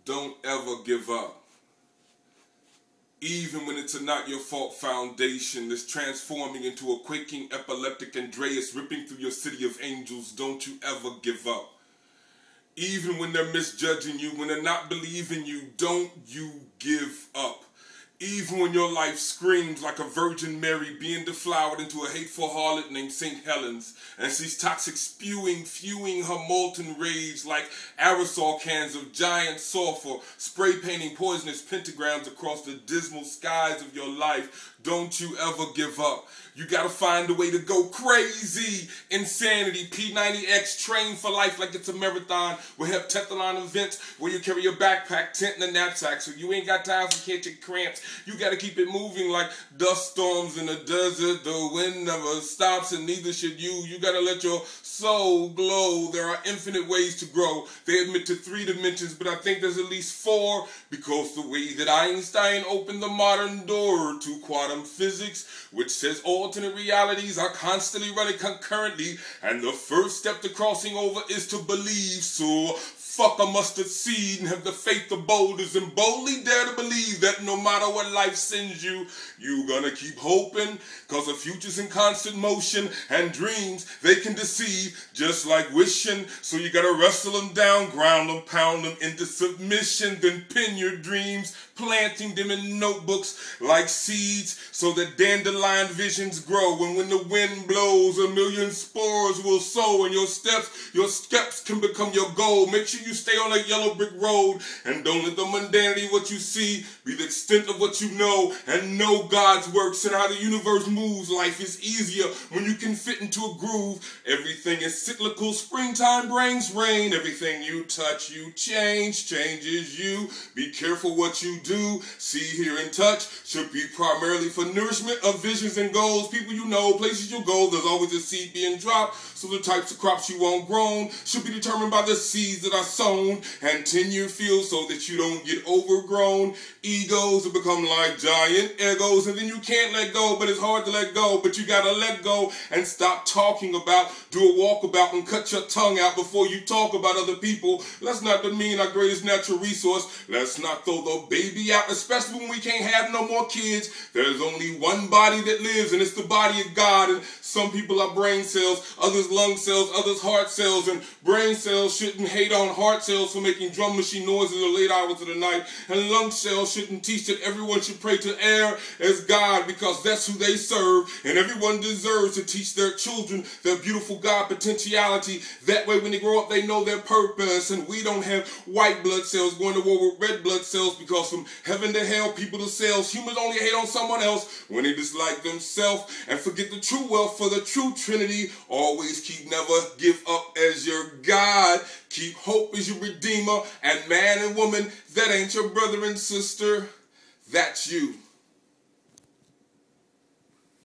Don't ever give up. Even when it's a not your fault foundation that's transforming into a quaking epileptic Andreas ripping through your city of angels, don't you ever give up. Even when they're misjudging you, when they're not believing you, don't you give up. Even when your life screams like a Virgin Mary being deflowered into a hateful harlot named St. Helens, and she's toxic fuming her molten rage like aerosol cans of giant sulfur, spray painting poisonous pentagrams across the dismal skies of your life, don't you ever give up. You gotta find a way to go crazy. Insanity, P90X, train for life like it's a marathon with heptathlon events where you carry your backpack, tent, and a knapsack so you ain't got time for catching cramps. You gotta keep it moving like dust storms in the desert. The wind never stops and neither should you. You gotta let your soul glow. There are infinite ways to grow. They admit to 3 dimensions, but I think there's at least 4 because the way that Einstein opened the modern door to quantum physics, which says alternate realities are constantly running concurrently, and the first step to crossing over is to believe. So fuck a mustard seed and have the faith of boulders and boldly dare to believe that no matter what life sends you, you gonna keep hoping, cause the future's in constant motion and dreams, they can deceive just like wishing. So you gotta wrestle them down, ground them, pound them into submission, then pin your dreams, planting them in notebooks like seeds so that dandelion visions grow. And when the wind blows, a million spores will sow, and your steps can become your goal. Make sure you stay on a yellow brick road and don't let the mundanity of what you see be the extent of what you know, and know God's works and how the universe moves. Life is easier when you can fit into a groove. Everything is cyclical. Springtime brings rain. Everything you touch, you change. Changes you. Be careful what you do. See, hear, and touch should be primarily for nourishment of visions and goals. People you know, places you go, there's always a seed being dropped. So the types of crops you want grown should be determined by the seeds that are sown and tenure fields so that you don't get overgrown. Egos will become like giant egos, and then you can't let go, but it's hard to let go. But you gotta let go and stop talking about, do a walkabout and cut your tongue out before you talk about other people. Let's not demean our greatest natural resource. Let's not throw the baby out, especially when we can't have no more kids. There's only one body that lives, and it's the body of God. And some people are brain cells, others lung cells, others heart cells, and brain cells shouldn't hate on heart cells for making drum machine noises in the late hours of the night, and lung cells shouldn't teach that everyone should pray to air as God because that's who they serve, and everyone deserves to teach their children their beautiful God potentiality. That way when they grow up they know their purpose, and we don't have white blood cells going to war with red blood cells, because from heaven to hell, people to cells, humans only hate on someone else when they dislike themselves and forget the true wealth for the true Trinity. Always keep never give up as your God. Keep hope as your redeemer, and man and woman, that ain't your brother and sister, that's you.